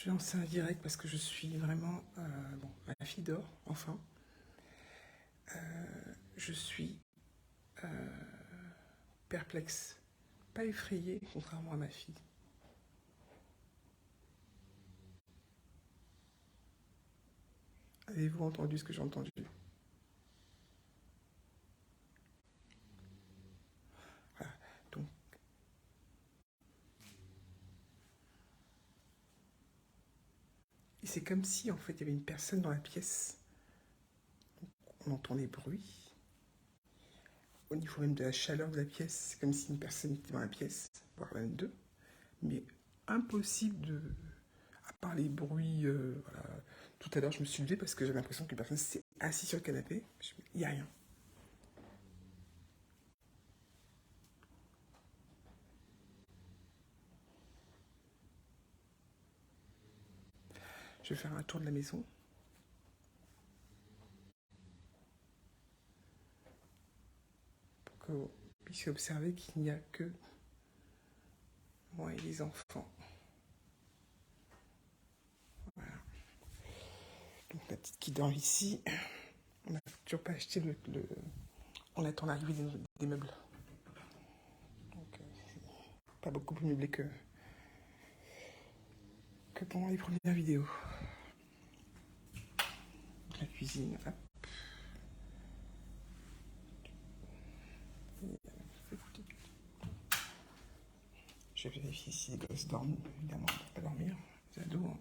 vais lancer un direct parce que je suis vraiment... bon, ma fille dort, enfin. Je suis perplexe, pas effrayée, contrairement à ma fille. Avez-vous entendu ce que j'ai entendu? Voilà. Donc, et c'est comme si, en fait, il y avait une personne dans la pièce. On entend les bruits. Au niveau même de la chaleur de la pièce, c'est comme si une personne était dans la pièce, voire même deux. Mais impossible de... À part les bruits... voilà. Tout à l'heure, je me suis levée parce que j'avais l'impression qu'une personne s'est assise sur le canapé. Il n'y a rien. Je vais faire un tour de la maison. Pour que vous puissiez observer qu'il n'y a que moi et les enfants. Voilà. Donc la petite qui dort ici. On n'a toujours pas acheté On attend l'arrivée des meubles. Donc pas beaucoup plus meublé que pendant les premières vidéos. La cuisine, hop. Je vais vérifier si les gosses dorment. Évidemment, on ne peut pas dormir. Les ados. Hein.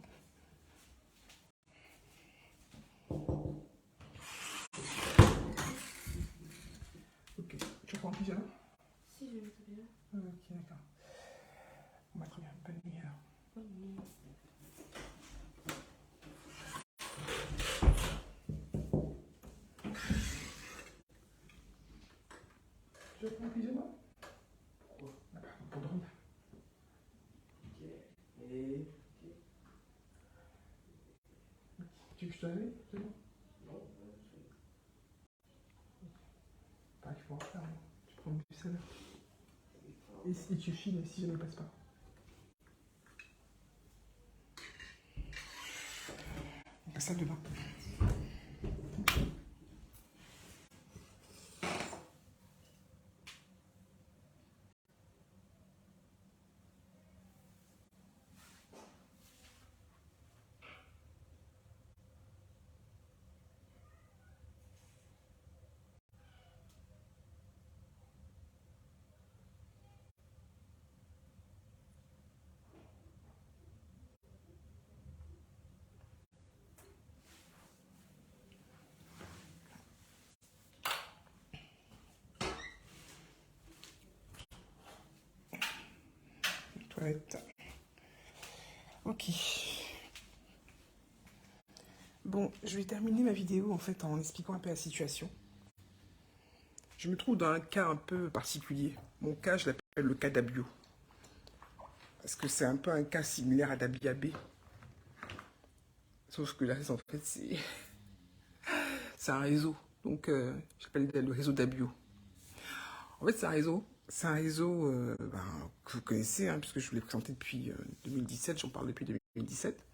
Ok. Tu prends en pyjama? Si, je vais mettre bien. Ok, d'accord. On va très bien. Bonne nuit alors. Bonne nuit. Tu prends en pyjama? Pourquoi? Pour dormir. Ok. Et... Tu veux que je te réveille? C'est bon? Non, pareil, je peux en faire. Hein. Tu prends le bus à l'heure. Et si tu files si je ne passe pas? La salle de bain. Toilette. Ok. Bon, je vais terminer ma vidéo en fait en expliquant un peu la situation. Je me trouve dans un cas un peu particulier. Mon cas, je l'appelle le cas d'Abio. Parce que c'est un peu un cas similaire à Dabiabé. Sauf que là, en fait, c'est un réseau. Donc, j'appelle le réseau d'Abio. En fait, c'est un réseau que vous connaissez, hein, puisque je vous l'ai présenté depuis 2017, j'en parle depuis 2017.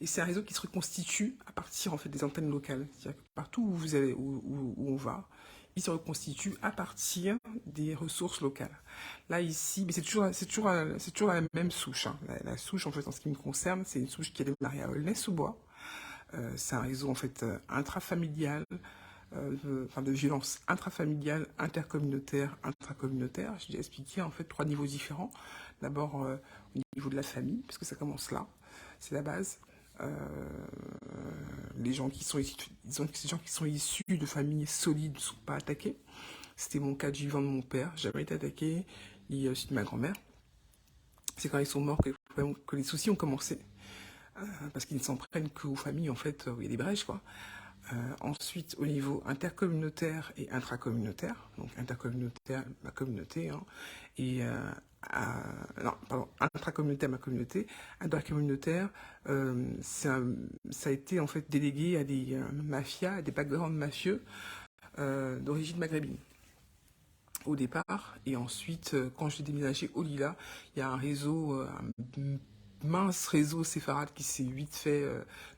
Et c'est un réseau qui se reconstitue à partir en fait des antennes locales. C'est-à-dire que partout où vous allez, où on va, il se reconstitue à partir des ressources locales. Là ici, mais c'est toujours la même souche. Hein. La souche en fait en ce qui me concerne, c'est une souche qui est démarrée à Aulnay-sous-Bois. C'est un réseau en fait intrafamilial, de violence intrafamiliale, intercommunautaire, intracommunautaire. Je l'ai expliqué en fait 3 niveaux différents. D'abord au niveau de la famille, parce que ça commence là, c'est la base. Les gens qui sont issus de familles solides ne sont pas attaqués. C'était mon cas du vivant de mon père. J'ai jamais été attaqué. Et aussi de ma grand-mère. C'est quand ils sont morts que les soucis ont commencé. Parce qu'ils ne s'en prennent qu'aux familles en fait où il y a des brèches quoi. Ensuite, au niveau intercommunautaire et intracommunautaire, donc intercommunautaire, ma communauté, hein, et intracommunautaire, ma communauté, intercommunautaire, ça a été en fait délégué à des mafias, à des backgrounds mafieux d'origine maghrébine au départ, et ensuite, quand j'ai déménagé au Lila, il y a un réseau mince réseau séfarade qui s'est vite fait,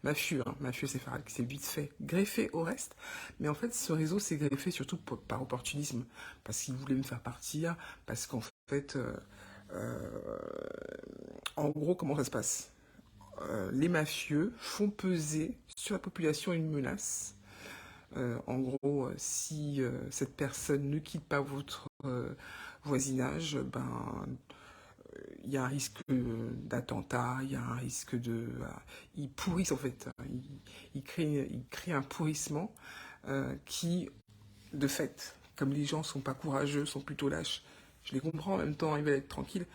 mafieux séfarade qui s'est vite fait greffer au reste. Mais en fait, ce réseau s'est greffé surtout par opportunisme, parce qu'il voulait me faire partir, parce qu'en fait, euh, en gros, comment ça se passe? Les mafieux font peser sur la population une menace. En gros, si cette personne ne quitte pas votre voisinage, ben il y a un risque d'attentat, il y a un risque de... Ils pourrissent en fait, ils créent un pourrissement qui, de fait, comme les gens sont pas courageux, sont plutôt lâches, je les comprends en même temps, ils veulent être tranquilles,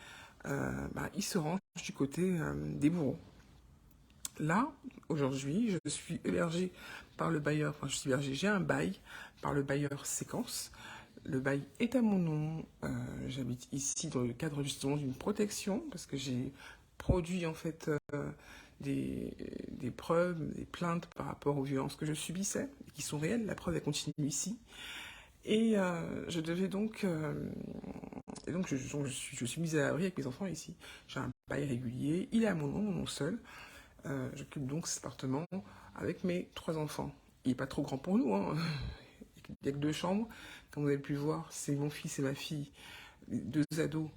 bah, ils se rangent du côté des bourreaux. Là, aujourd'hui, je suis hébergée par le bailleur, enfin je suis hébergée, j'ai un bail par le bailleur Séquence. Le bail est à mon nom. J'habite ici dans le cadre justement d'une protection parce que j'ai produit en fait des, des preuves, des plaintes par rapport aux violences que je subissais, qui sont réelles. La preuve elle continue ici. Et je devais donc, et donc je suis mise à l'abri avec mes enfants ici. J'ai un bail régulier. Il est à mon nom seul. J'occupe donc cet appartement avec mes 3 enfants. Il n'est pas trop grand pour nous, hein. Il n'y a que 2 chambres. Comme vous avez pu le voir, c'est mon fils et ma fille, les 2 ados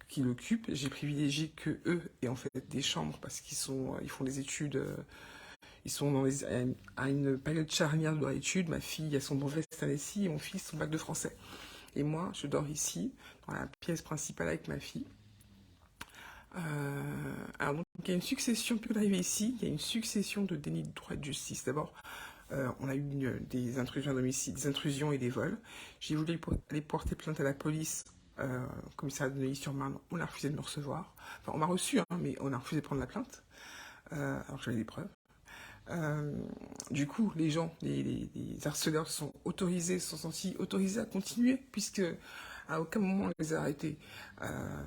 qui l'occupent. J'ai privilégié que eux et en fait des chambres parce ils font des études. Ils sont à une période charnière de leur étude. Ma fille a son brevet cette année-ci et mon fils son bac de français. Et moi, je dors ici, dans la pièce principale avec ma fille. Alors donc, il y a une succession, depuis qu'on est arrivé ici, il y a une succession de dénis de droit et de justice. D'abord, on a eu des intrusions à domicile, des intrusions et des vols. J'ai voulu aller porter plainte à la police, au commissariat de Neuilly-sur-Marne. On a refusé de me recevoir. Enfin, on m'a reçu, hein, mais on a refusé de prendre la plainte, alors que j'avais des preuves. Du coup, les gens, les harceleurs sont sentis autorisés à continuer, puisque à aucun moment on les a arrêtés.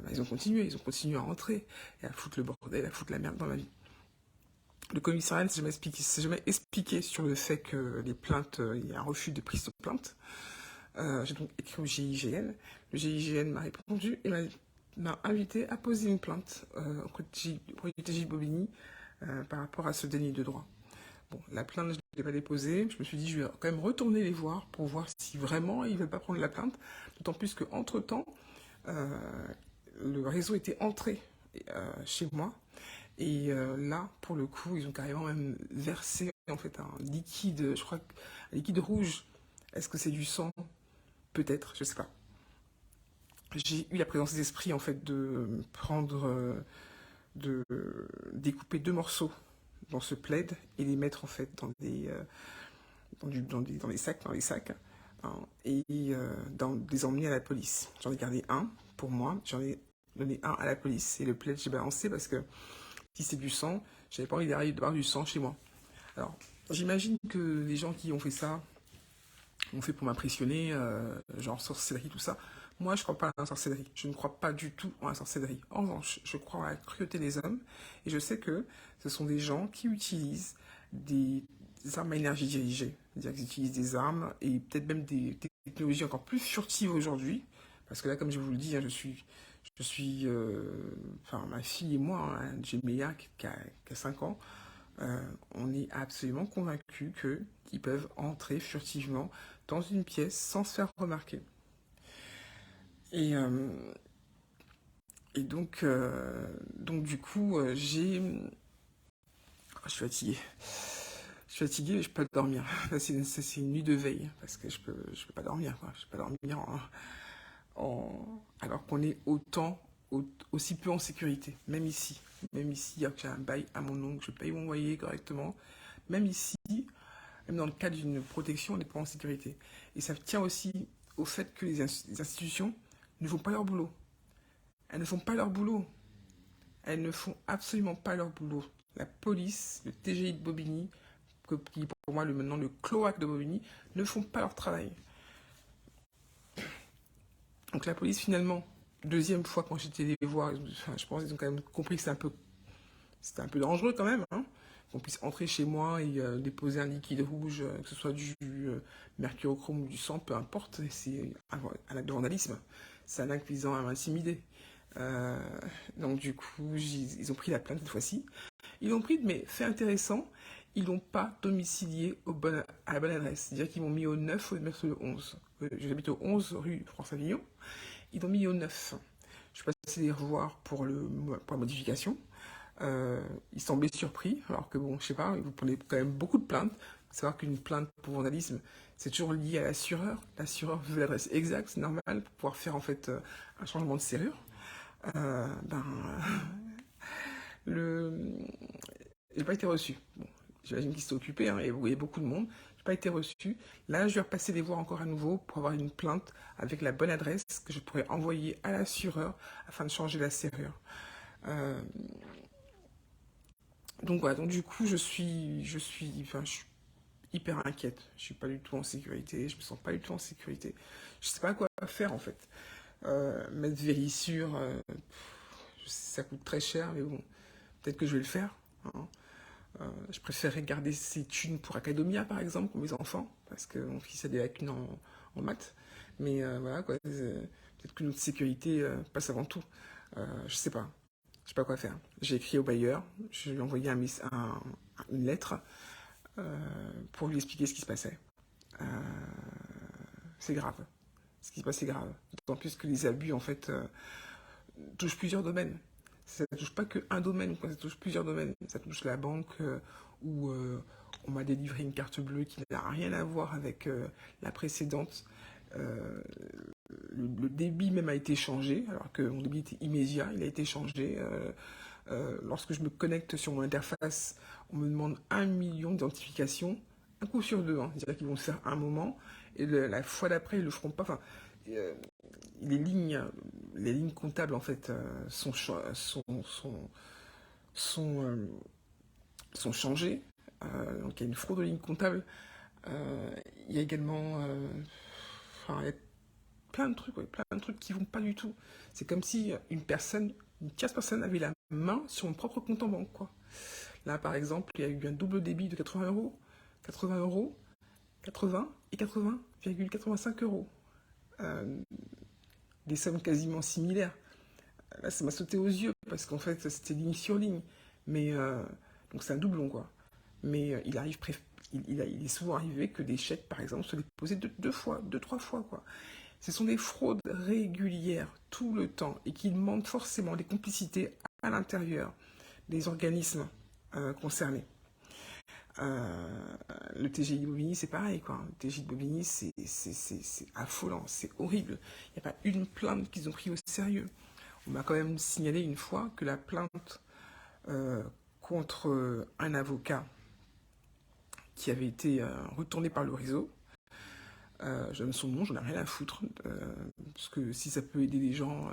Ils ont continué à rentrer et à foutre le bordel, à foutre la merde dans la vie. Le commissariat ne s'est jamais expliqué sur le fait que les plaintes, il y a un refus de prise de plainte. J'ai donc écrit au GIGN. Le GIGN m'a répondu et m'a invité à poser une plainte auprès du TJ Bobigny par rapport à ce déni de droit. Bon, la plainte, je ne l'ai pas déposée. Je me suis dit, je vais quand même retourner les voir pour voir si vraiment ils ne veulent pas prendre la plainte. D'autant plus qu'entre-temps, le réseau était entré chez moi. Et là, pour le coup, ils ont carrément même versé en fait un liquide, je crois, un liquide rouge. Est-ce que c'est du sang? Peut-être, je sais pas. J'ai eu la présence d'esprit en fait de prendre, de découper 2 morceaux dans ce plaid et les mettre en fait dans des sacs, hein, et les emmener à la police. J'en ai gardé un pour moi, j'en ai donné un à la police et le plaid j'ai balancé parce que si c'est du sang, j'avais pas envie d'avoir du sang chez moi. Alors, j'imagine que les gens qui ont fait ça ont fait pour m'impressionner, genre sorcellerie, tout ça. Moi, je crois pas à la sorcellerie. Je ne crois pas du tout en la sorcellerie. En revanche, je crois à la cruauté des hommes. Et je sais que ce sont des gens qui utilisent des armes à énergie dirigée. C'est-à-dire qu'ils utilisent des armes et peut-être même des technologies encore plus furtives aujourd'hui. Parce que là, comme je vous le dis, hein, enfin, ma fille et moi, hein, j'ai Méa qui a 5 ans, on est absolument convaincus qu'ils peuvent entrer furtivement dans une pièce sans se faire remarquer. Et, euh, et donc du coup, je suis fatigué. Je suis fatigué, mais je peux pas dormir. C'est une nuit de veille, parce que je peux pas dormir, quoi. Je peux pas dormir alors qu'on est aussi peu en sécurité. Même ici, j'ai un bail à mon nom, que je paye mon loyer correctement. Même ici, même dans le cadre d'une protection, on n'est pas en sécurité. Et ça tient aussi au fait que les institutions ne font pas leur boulot. Elles ne font pas leur boulot. Elles ne font absolument pas leur boulot. La police, le TGI de Bobigny, qui est pour moi maintenant le cloaque de Bobigny, ne font pas leur travail. Donc la police, finalement, deuxième fois quand j'étais les voir, je pense qu'ils ont quand même compris que c'était un peu dangereux quand même, hein, qu'on puisse entrer chez moi et déposer un liquide rouge, que ce soit du mercurochrome ou du sang, peu importe, c'est un acte de vandalisme. C'est un acte visant à m'intimider. Euh, donc du coup, ils ont pris la plainte cette fois-ci. Ils l'ont pris, mais fait intéressant, ils l'ont pas domicilié à la bonne adresse. C'est-à-dire qu'ils m'ont mis au 9 au lieu de mettre le 11. J'habite au 11 rue France-Avignon. Ils l'ont mis au 9. Je suis passé les revoir pour la modification. Ils semblaient surpris, alors que bon, je sais pas, vous prenez quand même beaucoup de plaintes. Faut savoir qu'une plainte pour vandalisme, c'est toujours lié à l'assureur. L'assureur veut l'adresse exacte, c'est normal, pour pouvoir faire en fait un changement de serrure. Euh, ben, le... J'ai pas été reçu. Bon, j'imagine qu'ils s'étaient occupés, hein, et il y a beaucoup de monde. J'ai pas été reçu. Là, je vais repasser les voir encore à nouveau pour avoir une plainte avec la bonne adresse que je pourrais envoyer à l'assureur afin de changer la serrure. Euh, donc voilà, donc du coup, je suis hyper inquiète. Je suis pas du tout en sécurité. Je me sens pas du tout en sécurité. Je sais pas quoi faire en fait. Mettre Vérissure, ça coûte très cher, mais bon, peut-être que je vais le faire. Hein. Je préférerais garder ces thunes pour Academia, par exemple, pour mes enfants, parce que mon fils a des lacunes en maths. Mais voilà, quoi, peut-être que notre sécurité passe avant tout. Je sais pas. Je sais pas quoi faire. J'ai écrit au bailleur, je lui ai envoyé une lettre pour lui expliquer ce qui se passait. Euh, c'est grave. Ce qui se passe, c'est grave. D'autant plus que les abus, en fait, touchent plusieurs domaines. Ça ne touche pas qu'un domaine, quoi. Ça touche plusieurs domaines. Ça touche la banque où on m'a délivré une carte bleue qui n'a rien à voir avec la précédente. Euh, le débit même a été changé, alors que mon débit était immédiat, il a été changé. Lorsque je me connecte sur mon interface, on me demande 1 million d'identifications, un coup sur deux, hein. C'est-à-dire qu'ils vont se faire un moment, et la fois d'après, ils ne le feront pas. Enfin, euh, les lignes comptables, en fait, sont, euh, sont changées. Donc, il y a une fraude de lignes comptables. Il y a également... enfin, il y a plein de trucs, ouais, plein de trucs qui vont pas du tout. C'est comme si une tierce personne avait la main sur mon propre compte en banque, quoi. Là, par exemple, il y a eu un double débit de 80 euros, 80 euros, 80 et 80,85 euros. Euh, des sommes quasiment similaires. Là, ça m'a sauté aux yeux parce qu'en fait, c'était ligne sur ligne. Mais donc c'est un doublon, quoi. Mais il est souvent arrivé que des chèques, par exemple, soient déposés deux fois, deux, trois fois, quoi. Ce sont des fraudes régulières tout le temps et qui demandent forcément des complicités à l'intérieur des organismes concernés. Le TGI de Bobigny, c'est pareil, quoi. Le TGI de Bobigny, c'est affolant, c'est horrible. Il n'y a pas une plainte qu'ils ont pris au sérieux. On m'a quand même signalé une fois que la plainte euh, contre un avocat qui avait été retourné par le réseau, je donne son nom, j'en ai rien à foutre, parce que si ça peut aider les gens,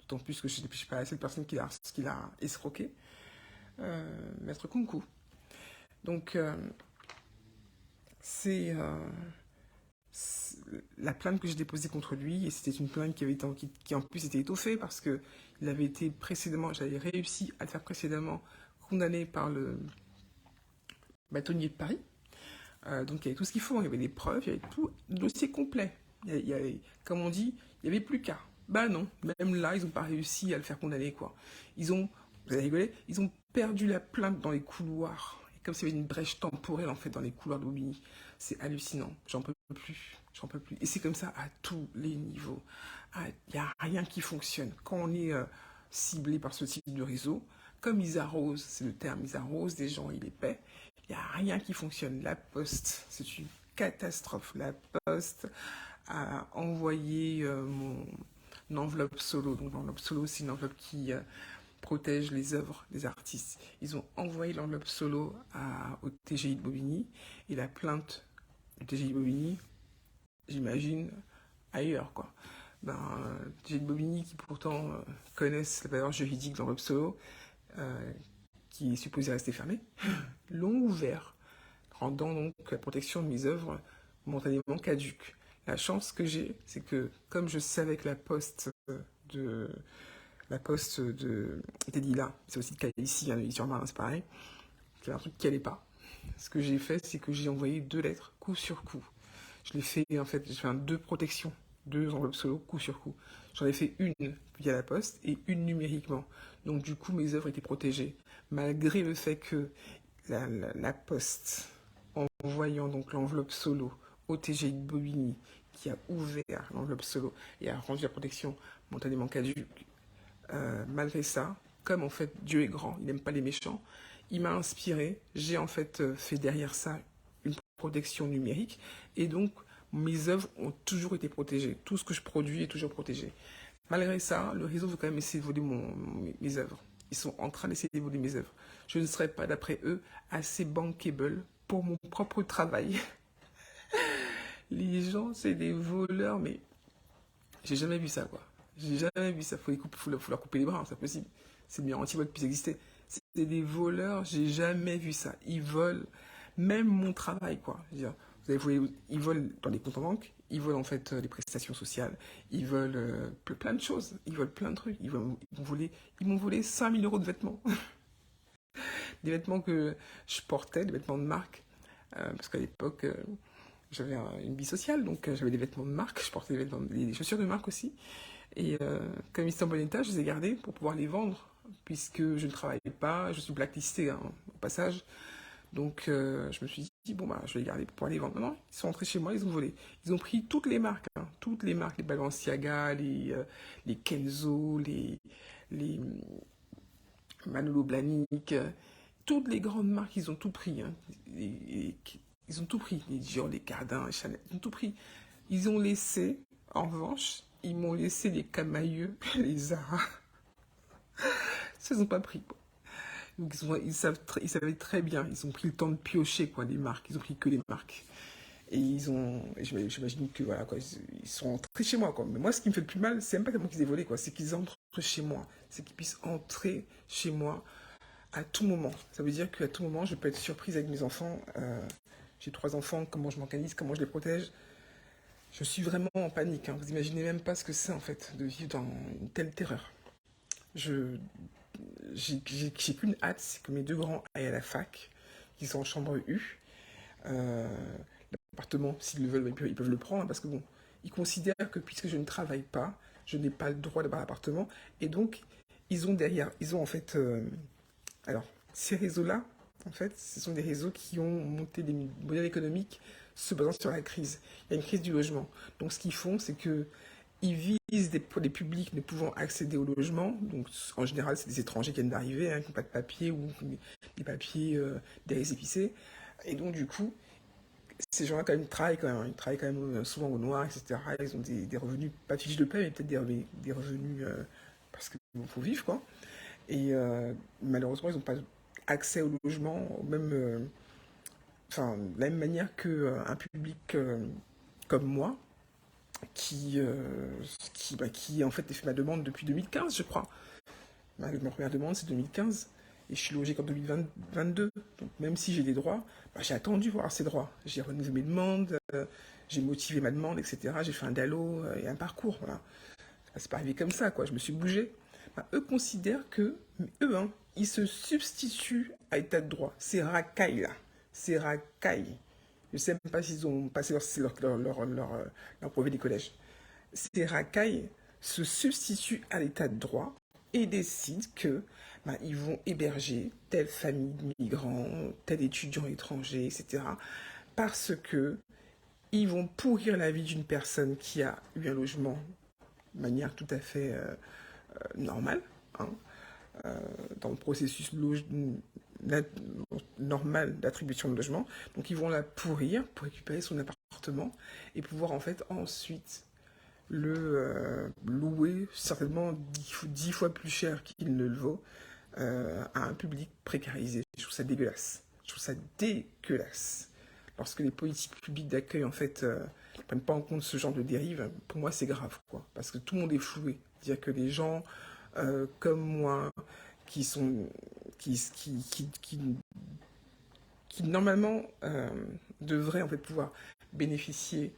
d'autant plus que je ne suis pas la seule personne qui l'a escroqué, Maître Kunku. Donc, c'est la plainte que j'ai déposée contre lui, et c'était une plainte qui en plus était étoffée parce que il avait été précédemment, j'avais réussi à le faire précédemment, condamné par le bâtonnier de Paris. Donc il y avait tout ce qu'il faut, il y avait des preuves, il y avait tout, le dossier complet. Il y avait, comme on dit, il n'y avait plus qu'à. Bah non, même là, ils n'ont pas réussi à le faire condamner, quoi. Vous avez rigolé, ils ont perdu la plainte dans les couloirs. Et comme s'il y avait une brèche temporelle, en fait, dans les couloirs d'Aubigny. C'est hallucinant, j'en peux plus, j'en peux plus. Et c'est comme ça à tous les niveaux. Il n'y a rien qui fonctionne. Quand on est ciblé par ce type de réseau, comme ils arrosent, c'est le terme, ils arrosent des gens, ils les paient, il n'y a rien qui fonctionne. La Poste, c'est une catastrophe. La Poste a envoyé mon enveloppe solo. Donc l'enveloppe solo, c'est une enveloppe qui protège les œuvres des artistes. Ils ont envoyé l'enveloppe solo au TGI de Bobigny et la plainte du TGI de Bobigny, j'imagine, ailleurs, quoi. TGI de Bobigny qui pourtant connaissent la valeur juridique de l'enveloppe solo, qui est supposée rester fermée, l'ont ouvert, rendant donc la protection de mes œuvres momentanément caduque. La chance que j'ai, c'est que comme je savais que de était dit là, c'est aussi le cas ici, hein, sur Marin, c'est pareil, qu'il y avait un truc qui allait pas. Ce que j'ai fait, c'est que j'ai envoyé 2 lettres, coup sur coup. Je l'ai fait, en fait, j'ai fait deux protections. 2 enveloppes solo coup sur coup. J'en ai fait une via la poste et une numériquement. Donc du coup, mes œuvres étaient protégées. Malgré le fait que la poste, en envoyant donc l'enveloppe solo au TGI de Bobigny, qui a ouvert l'enveloppe solo et a rendu la protection momentanément caduque, malgré ça, comme en fait Dieu est grand, il n'aime pas les méchants, il m'a inspiré, j'ai en fait fait derrière ça une protection numérique, et donc mes œuvres ont toujours été protégées, tout ce que je produis est toujours protégé. Malgré ça, le réseau veut quand même essayer de voler mes œuvres. Ils sont en train d'essayer de voler mes œuvres. Je ne serai pas, d'après eux, assez bankable pour mon propre travail. Les gens, c'est des voleurs, mais j'ai jamais vu ça, quoi. J'ai jamais vu ça. Faut leur couper les bras, c'est possible. C'est le meilleur antivol qui puisse exister. C'est des voleurs, j'ai jamais vu ça. Ils volent même mon travail, quoi. Je veux dire, ils volent dans les comptes en banque, ils volent en fait les prestations sociales, ils volent plein de choses, ils volent plein de trucs. Ils m'ont volé 5000 euros de vêtements. Des vêtements que je portais, des vêtements de marque. Parce qu'à l'époque, j'avais une vie sociale, donc j'avais des vêtements de marque, je portais des chaussures de marque aussi. Et comme ils étaient en bon état, je les ai gardés pour pouvoir les vendre, puisque je ne travaillais pas, je suis blacklisté hein, au passage. Donc je me suis dit, bon bah je vais les garder pour pouvoir les vendre. Non, ils sont rentrés chez moi, ils ont volé. Ils ont pris toutes les marques, les Balenciaga, les Kenzo, les Manolo Blahnik, toutes les grandes marques, ils ont tout pris. Hein. Ils ont tout pris, les Dior, les Cardin, les Chanel, ils ont tout pris. Ils ont laissé, en revanche, ils m'ont laissé les Camailleux, les Zara. Ça, ils n'ont pas pris. Quoi. Donc ils savaient très bien, ils ont pris le temps de piocher quoi, les marques, ils ont pris que les marques. Et j'imagine que voilà, quoi, ils sont entrés chez moi. Quoi. Mais moi, ce qui me fait le plus mal, c'est même pas tellement qu'ils aient volé, quoi, c'est qu'ils entrent chez moi. C'est qu'ils puissent entrer chez moi à tout moment. Ça veut dire qu'à tout moment, je peux être surprise avec mes enfants. J'ai 3 enfants, comment je m'organise, comment je les protège. Je suis vraiment en panique. Hein. Vous imaginez même pas ce que c'est en fait de vivre dans une telle terreur. Je j'ai qu'une hâte, c'est que mes 2 grands aillent à la fac, qu'ils sont en chambre U. Euh, L'appartement, s'ils le veulent, ils peuvent le prendre, parce que bon, ils considèrent que puisque je ne travaille pas, je n'ai pas le droit d'avoir l'appartement, et donc ils ont en fait, alors ces réseaux-là, en fait, ce sont des réseaux qui ont monté des modèles économiques se basant sur la crise. Il y a une crise du logement. Donc ce qu'ils font, c'est que ils visent des publics ne pouvant accéder au logement. Donc, en général, c'est des étrangers qui viennent d'arriver, hein, qui n'ont pas de papier ou des papiers des récépissés. Et donc, du coup, ces gens-là, quand même, ils travaillent quand même souvent au noir, etc. Ils ont des revenus, pas de fiches de paie, mais peut-être des revenus parce qu'il faut vivre, quoi. Et malheureusement, ils n'ont pas accès au logement, même, enfin, de la même manière qu'un public comme moi, qui en fait fait ma demande depuis 2015, je crois. Ma première demande, c'est 2015. Et je suis logé qu'en 2022. Donc même si j'ai des droits, j'ai attendu voir ces droits. J'ai renouvelé mes demandes, j'ai motivé ma demande, etc. J'ai fait un DALO et un parcours. Voilà. C'est pas arrivé comme ça, quoi. Je me suis bougé. Eux considèrent que, eux, hein, ils se substituent à l'état de droit. C'est racaille, là. C'est racaille. Je ne sais même pas s'ils ont passé leur brevet des collèges. Ces racailles se substituent à l'état de droit et décident que ils vont héberger telle famille de migrants, tel étudiant étranger, etc. Parce que ils vont pourrir la vie d'une personne qui a eu un logement de manière tout à fait normale, hein, dans le processus normal d'attribution de logement. Donc ils vont la pourrir pour récupérer son appartement et pouvoir en fait ensuite le louer certainement 10 fois plus cher qu'il ne le vaut à un public précarisé. Je trouve ça dégueulasse. Je trouve ça dégueulasse. Lorsque les politiques publiques d'accueil en fait ne prennent pas en compte ce genre de dérive, pour moi c'est grave, quoi. Parce que tout le monde est floué. C'est-à-dire que les gens comme moi qui sont qui normalement devraient en fait pouvoir bénéficier,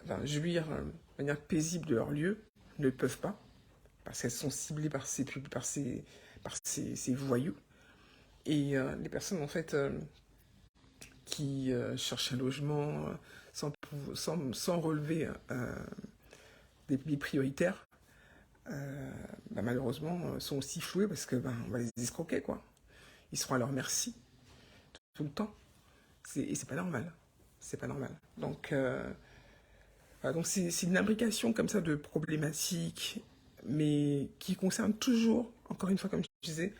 enfin, jouir de manière paisible de leur lieu, ne le peuvent pas parce qu'elles sont ciblées par ces voyous. Et les personnes en fait qui cherchent un logement sans relever des prioritaires, malheureusement, sont aussi floués parce que on va les escroquer, quoi. Ils seront à leur merci tout le temps. Et c'est pas normal. C'est pas normal. Donc, voilà, donc c'est une imbrication comme ça de problématiques, mais qui concerne toujours, encore une fois, comme je disais,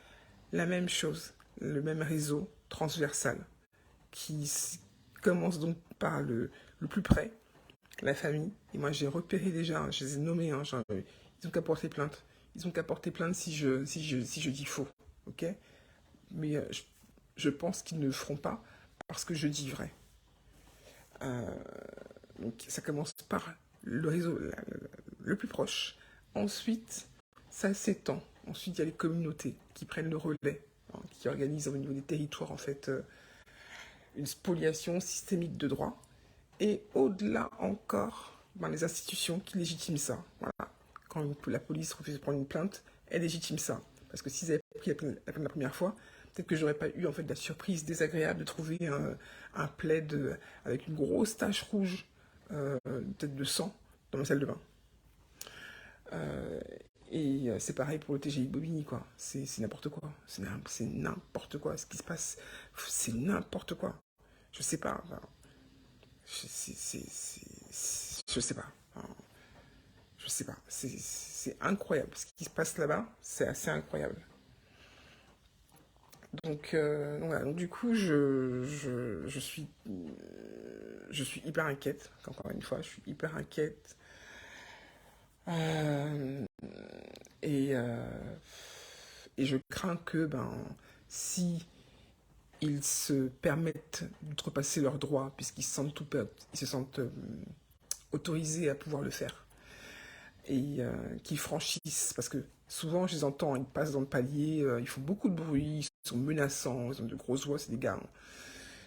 la même chose, le même réseau transversal, qui commence donc par le plus près, la famille. Et moi, j'ai repéré déjà, je les ai nommés, hein, ils ont qu'à porter plainte. Ils ont qu'à porter plainte si je dis faux, ok? Mais je pense qu'ils ne le feront pas parce que je dis vrai. Donc ça commence par le réseau le plus proche. Ensuite, ça s'étend. Ensuite, il y a les communautés qui prennent le relais, hein, qui organisent au niveau des territoires en fait une spoliation systémique de droits. Et au-delà encore, les institutions qui légitiment ça. Voilà. Quand la police refuse de prendre une plainte, elle légitime ça. Parce que s'ils avaient pris la plainte la première fois, peut-être que j'aurais pas eu en fait la surprise désagréable de trouver un plaid avec une grosse tache rouge, peut-être de sang, dans ma salle de bain. Et c'est pareil pour le TGI Bobigny, quoi. C'est n'importe quoi. C'est n'importe quoi. Ce qui se passe, c'est n'importe quoi. Je sais pas. Enfin, je sais pas. Enfin, je sais pas. C'est incroyable. Ce qui se passe là-bas, c'est assez incroyable. Donc, voilà. Donc du coup, je suis hyper inquiète. Encore une fois, je suis hyper inquiète. Euh, et, euh, et je crains que, si ils se permettent d'outrepasser leurs droits, puisqu'ils se sentent autorisés à pouvoir le faire, et qu'ils franchissent, parce que souvent je les entends, ils passent dans le palier, ils font beaucoup de bruit, ils sont menaçants, ils ont de grosses voix, c'est des gars. Hein.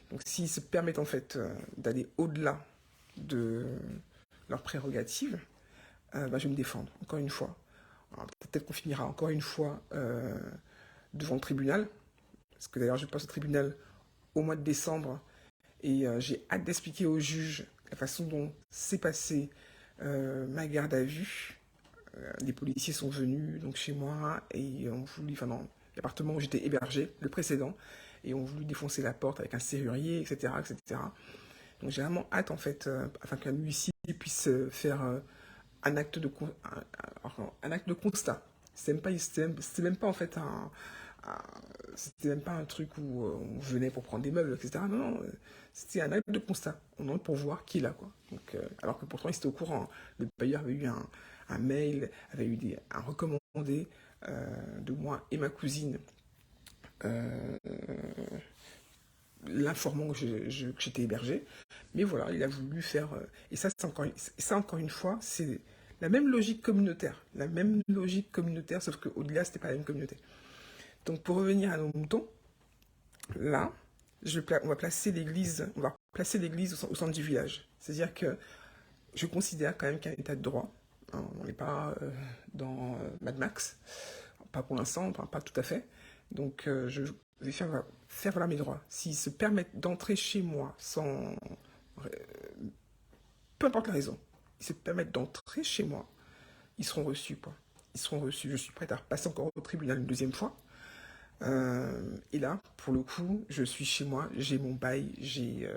Donc s'ils se permettent en fait d'aller au-delà de leurs prérogatives, je vais me défendre, encore une fois. Peut-être qu'on finira encore une fois devant le tribunal, parce que d'ailleurs je passe au tribunal au mois de décembre, et j'ai hâte d'expliquer au juge la façon dont s'est passée ma garde à vue. Les policiers sont venus donc chez moi et ont voulu, enfin dans l'appartement où j'étais hébergé, le précédent, et ont voulu défoncer la porte avec un serrurier, etc., etc. Donc j'ai vraiment hâte en fait, afin qu'un huissier puisse faire un acte de un acte de constat. C'était même pas en fait c'était même pas un truc où on venait pour prendre des meubles, etc. Non, non, c'était un acte de constat. On entre pour voir qui est là, quoi. Donc, alors que pourtant, ils étaient au courant. Le bailleur avait eu un mail, avait eu un recommandé de moi et ma cousine, euh, l'informant que j'étais hébergé. Mais voilà, il a voulu faire... et ça, encore une fois, c'est la même logique communautaire. La même logique communautaire, sauf qu'au-delà, c'était pas la même communauté. Donc pour revenir à nos moutons, là, on va placer l'église au centre du village. C'est-à-dire que je considère quand même qu'il y a un état de droit. Hein, on n'est pas dans Mad Max, pas pour l'instant, enfin, pas tout à fait. Donc je vais faire valoir mes droits. S'ils se permettent d'entrer chez moi sans... peu importe la raison, ils se permettent d'entrer chez moi, ils seront reçus, quoi. Ils seront reçus. Je suis prête à repasser encore au tribunal une deuxième fois. Et là, pour le coup, je suis chez moi, j'ai mon bail, j'ai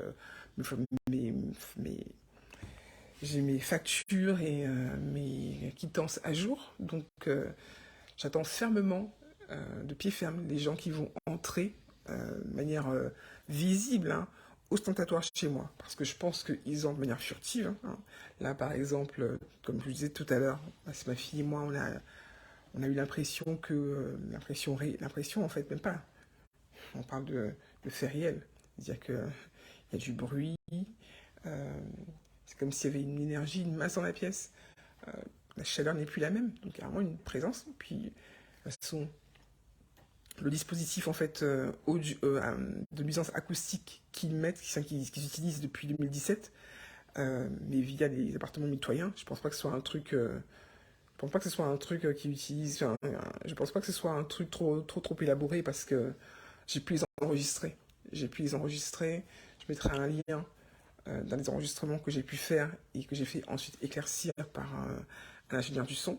mes factures et mes quittances à jour. Donc, j'attends fermement, de pied ferme, les gens qui vont entrer de manière visible, hein, ostentatoire chez moi. Parce que je pense qu'ils entrent de manière furtive. Hein. Là, par exemple, comme je vous disais tout à l'heure, c'est ma fille et moi, on a eu l'impression que... l'impression, en fait, même pas. On parle de fait réel. C'est-à-dire qu'il y a du bruit. C'est comme s'il y avait une énergie, une masse dans la pièce. La chaleur n'est plus la même. Donc, il y a vraiment une présence. Puis, de toute façon, le dispositif, en fait, de nuisance acoustique qu'ils mettent, qu'ils utilisent depuis 2017, mais via les appartements mitoyens, je pense pas que ce soit un truc... je pense pas que ce soit un truc qu'ils utilisent. Enfin, je pense pas que ce soit un truc trop élaboré parce que j'ai pu les enregistrer. Je mettrai un lien dans les enregistrements que j'ai pu faire et que j'ai fait ensuite éclaircir par un ingénieur du son.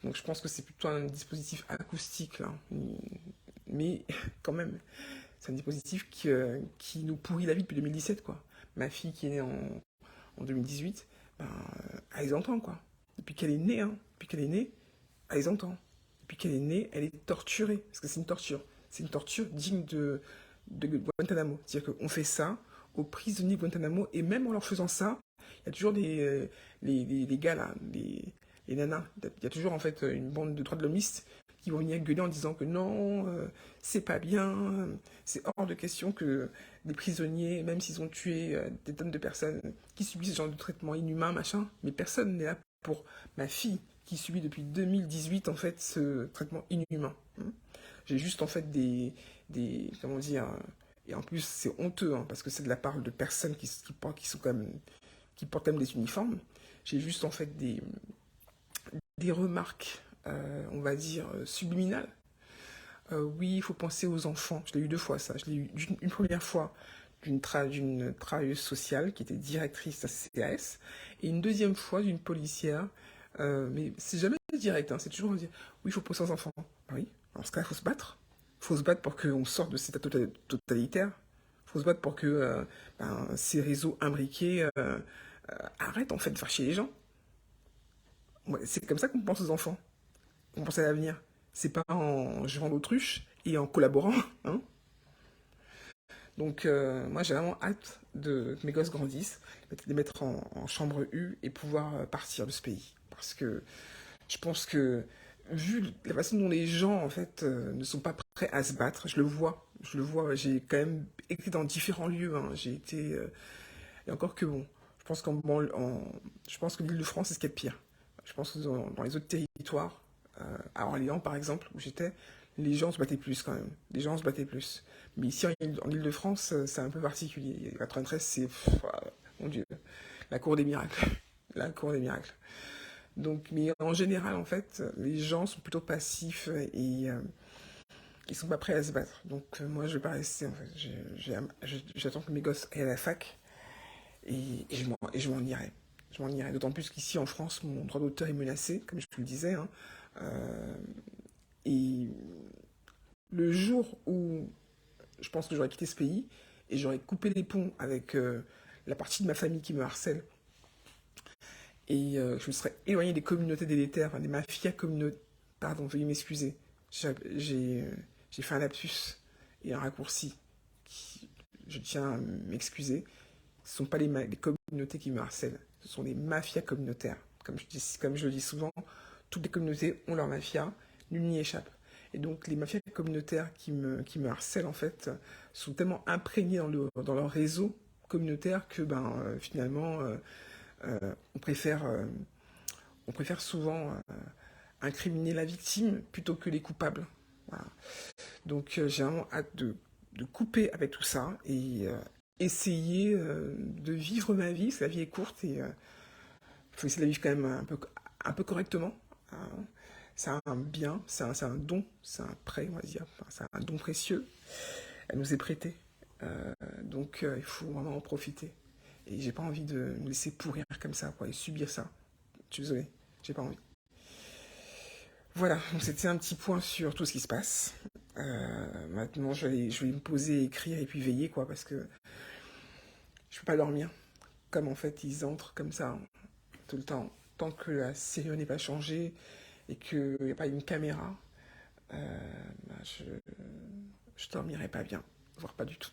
Donc je pense que c'est plutôt un dispositif acoustique, là. Mais quand même, c'est un dispositif qui nous pourrit la vie depuis 2017, quoi. Ma fille qui est née en 2018, ben, elle les entend, quoi. Depuis qu'elle est née, hein, depuis qu'elle est née, elle les entend. Depuis qu'elle est née, elle est torturée, parce que c'est une torture. C'est une torture digne de Guantanamo. C'est-à-dire qu'on fait ça aux prisonniers de Guantanamo, et même en leur faisant ça, il y a toujours les gars là, les nanas, il y a toujours en fait une bande de droits de l'hommistes qui vont venir gueuler en disant que non, c'est pas bien, c'est hors de question que des prisonniers, même s'ils ont tué des tonnes de personnes qui subissent ce genre de traitement inhumain, machin, mais personne n'est là pour ma fille qui subit depuis 2018 en fait ce traitement inhumain. J'ai juste en fait comment dire, et en plus c'est honteux hein, parce que c'est de la part de personnes qui portent quand même des uniformes. J'ai juste en fait des remarques, on va dire, subliminales. Oui, il faut penser aux enfants. Je l'ai eu deux fois ça. Je l'ai eu une première fois d'une travailleuse sociale qui était directrice à CAS et une deuxième fois d'une policière. Mais c'est jamais direct, hein, c'est toujours dire oui, il faut penser aux enfants. Ah oui, dans ce cas, il faut se battre. Il faut se battre pour qu'on sorte de cet état totalitaire. Il faut se battre pour que ces réseaux imbriqués arrêtent en fait de faire chier les gens. Ouais, c'est comme ça qu'on pense aux enfants. On pense à l'avenir. C'est pas en jouant l'autruche et en collaborant. Hein. Donc moi j'ai vraiment hâte que mes gosses grandissent, de les mettre en chambre U et pouvoir partir de ce pays. Parce que je pense que vu la façon dont les gens en fait ne sont pas prêts à se battre, je le vois, j'ai quand même été dans différents lieux, hein. J'ai été et encore que bon, je pense que l'Île-de-France c'est ce qu'il y a de pire. Je pense que dans les autres territoires, à Orléans par exemple où j'étais, les gens se battaient plus quand même. Les gens se battaient plus. Mais ici en Île-de-France, c'est un peu particulier. 93, c'est mon Dieu, la cour des miracles, la cour des miracles. Donc, mais en général, en fait, les gens sont plutôt passifs et ils sont pas prêts à se battre. Donc, moi, je vais pas rester. En fait, j'attends que mes gosses aient à la fac et je m'en irai. Je m'en irai. D'autant plus qu'ici, en France, mon droit d'auteur est menacé, comme je te le disais. Hein. Et le jour où je pense que j'aurais quitté ce pays et j'aurais coupé les ponts avec la partie de ma famille qui me harcèle et je me serais éloigné des communautés délétères, des mafias communautaires. Pardon, veuillez m'excuser. J'ai fait un lapsus et un raccourci. Je tiens à m'excuser. Ce ne sont pas les communautés qui me harcèlent, ce sont les mafias communautaires. Comme je le dis souvent, toutes les communautés ont leur mafia, nul n'y échappe. Et donc les mafias communautaires qui me harcèlent en fait sont tellement imprégnés dans leur réseau communautaire que finalement on préfère souvent incriminer la victime plutôt que les coupables. Voilà. Donc j'ai vraiment hâte de couper avec tout ça et essayer de vivre ma vie, parce que la vie est courte et faut essayer de la vivre quand même un peu correctement. Hein. C'est un bien, c'est un don, c'est un prêt, on va dire. Enfin, c'est un don précieux. Elle nous est prêtée. Donc il faut vraiment en profiter. Et j'ai pas envie de me laisser pourrir comme ça, quoi, et subir ça. Je suis désolé, j'ai pas envie. Voilà, donc c'était un petit point sur tout ce qui se passe. Maintenant, je vais me poser, écrire et puis veiller, quoi, parce que je peux pas dormir. Comme en fait, ils entrent comme ça, tout le temps. Tant que la série n'est pas changée et qu'il n'y a pas une caméra, je dormirai pas bien, voire pas du tout.